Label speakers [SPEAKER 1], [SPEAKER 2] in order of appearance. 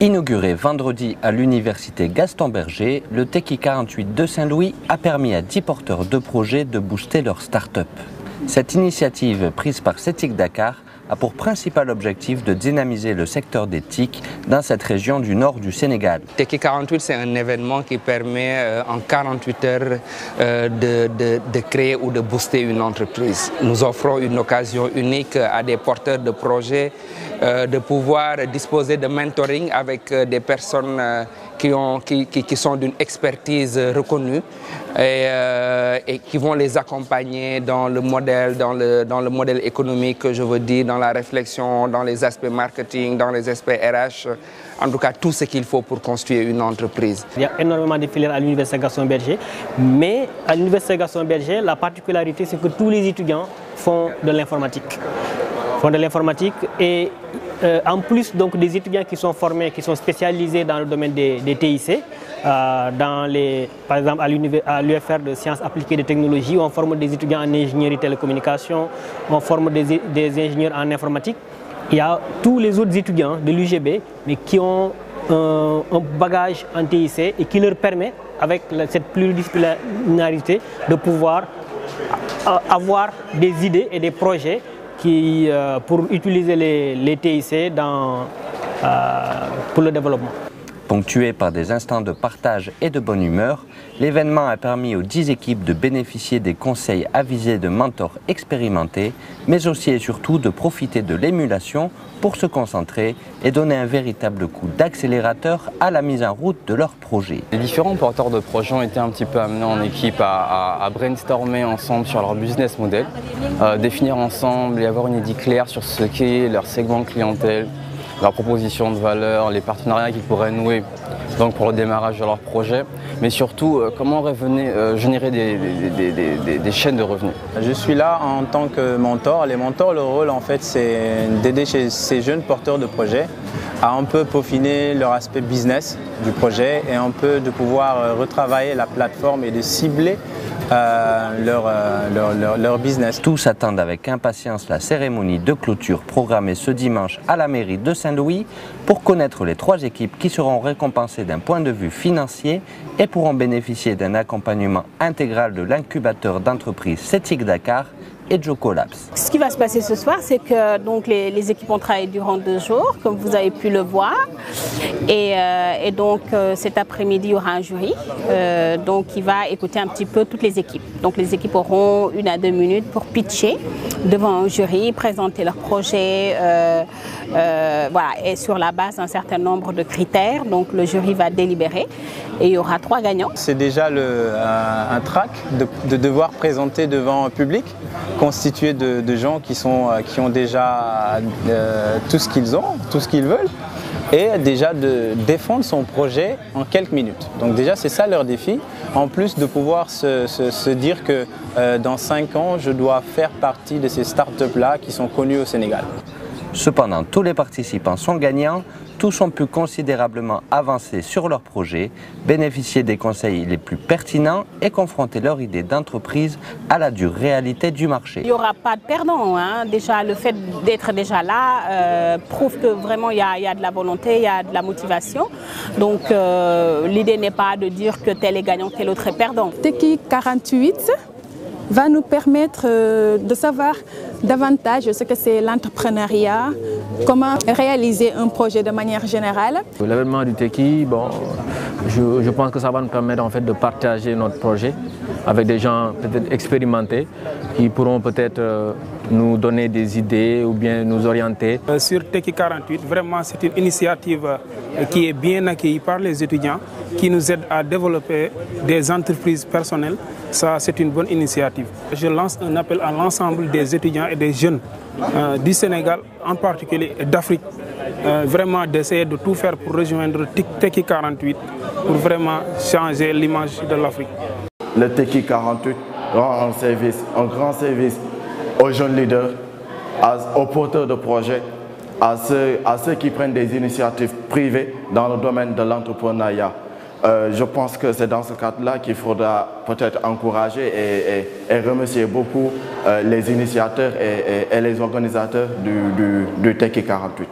[SPEAKER 1] Inauguré vendredi à l'université Gaston Berger, le Techie 48 de Saint-Louis a permis à 10 porteurs de projets de booster leur start-up. Cette initiative prise par CETIC Dakar a pour principal objectif de dynamiser le secteur des TIC dans cette région du nord du Sénégal.
[SPEAKER 2] Techie 48, c'est un événement qui permet en 48 heures de créer ou de booster une entreprise. Nous offrons une occasion unique à des porteurs de projets de pouvoir disposer de mentoring avec des personnes qui sont d'une expertise reconnue et qui vont les accompagner dans le modèle économique, je veux dire, dans la réflexion, dans les aspects marketing, dans les aspects RH, en tout cas tout ce qu'il faut pour construire une entreprise. Il y a énormément de filières à l'université Gaston Berger, mais à l'université Gaston Berger, la particularité c'est que tous les étudiants font de l'informatique. Et en plus donc, des étudiants qui sont formés, qui sont spécialisés dans le domaine des TIC, par exemple à l'UFR de sciences appliquées de technologie, on forme des étudiants en ingénierie télécommunication, on forme des ingénieurs en informatique. Il y a tous les autres étudiants de l'UGB, mais qui ont un bagage en TIC et qui leur permet, avec cette pluridisciplinarité, de pouvoir avoir des idées et des projets pour utiliser les TIC pour le développement.
[SPEAKER 1] Ponctué par des instants de partage et de bonne humeur, l'événement a permis aux 10 équipes de bénéficier des conseils avisés de mentors expérimentés, mais aussi et surtout de profiter de l'émulation pour se concentrer et donner un véritable coup d'accélérateur à la mise en route de leur projet.
[SPEAKER 3] Les différents porteurs de projets ont été un petit peu amenés en équipe à brainstormer ensemble sur leur business model, définir ensemble et avoir une idée claire sur ce qu'est leur segment clientèle, leur proposition de valeur, les partenariats qu'ils pourraient nouer donc pour le démarrage de leur projet, mais surtout comment générer des chaînes de revenus.
[SPEAKER 4] Je suis là en tant que mentor. Les mentors, leur rôle en fait c'est d'aider ces jeunes porteurs de projets à un peu peaufiner leur aspect business du projet et un peu de pouvoir retravailler la plateforme et de cibler leur business.
[SPEAKER 1] Tous attendent avec impatience la cérémonie de clôture programmée ce dimanche à la mairie de Saint-Louis pour connaître les 3 équipes qui seront récompensées d'un point de vue financier et pourront bénéficier d'un accompagnement intégral de l'incubateur d'entreprise CETIC Dakar et Joko Labs.
[SPEAKER 5] Ce qui va se passer ce soir, c'est que donc, les équipes ont travaillé durant 2 jours, comme vous avez pu le voir. Et donc cet après-midi, il y aura un jury qui va écouter un petit peu toutes les équipes. Donc les équipes auront 1 à 2 minutes pour pitcher devant un jury, présenter leur projet, voilà, et sur la base d'un certain nombre de critères. Donc le jury va délibérer et il y aura 3 gagnants.
[SPEAKER 4] C'est déjà un track de devoir présenter devant un public constitué de gens qui ont déjà tout ce qu'ils ont, tout ce qu'ils veulent, et déjà de défendre son projet en quelques minutes. Donc déjà c'est ça leur défi, en plus de pouvoir se dire que dans 5 ans je dois faire partie de ces startups-là qui sont connues au Sénégal.
[SPEAKER 1] Cependant, tous les participants sont gagnants, tous ont pu considérablement avancer sur leur projet, bénéficier des conseils les plus pertinents et confronter leur idée d'entreprise à la dure réalité du marché.
[SPEAKER 5] Il n'y aura pas de perdant, hein. Déjà le fait d'être déjà là prouve que vraiment il y a de la volonté, il y a de la motivation. Donc l'idée n'est pas de dire que tel est gagnant, tel autre est perdant.
[SPEAKER 6] Techie 48 va nous permettre de savoir davantage ce que c'est l'entrepreneuriat, comment réaliser un projet de manière générale.
[SPEAKER 7] L'événement du Techie, bon, je pense que ça va nous permettre en fait de partager notre projet avec des gens peut-être expérimentés qui pourront peut-être nous donner des idées ou bien nous orienter.
[SPEAKER 8] Sur Techie 48, vraiment c'est une initiative qui est bien accueillie par les étudiants, qui nous aide à développer des entreprises personnelles. Ça, c'est une bonne initiative. Je lance un appel à l'ensemble des étudiants et des jeunes du Sénégal, en particulier d'Afrique, vraiment d'essayer de tout faire pour rejoindre Techie 48, pour vraiment changer l'image de l'Afrique.
[SPEAKER 9] Le Techie 48 rend un grand service aux jeunes leaders, aux porteurs de projets, à ceux qui prennent des initiatives privées dans le domaine de l'entrepreneuriat. Je pense que c'est dans ce cadre-là qu'il faudra peut-être encourager et remercier beaucoup les initiateurs et les organisateurs du Techie 48.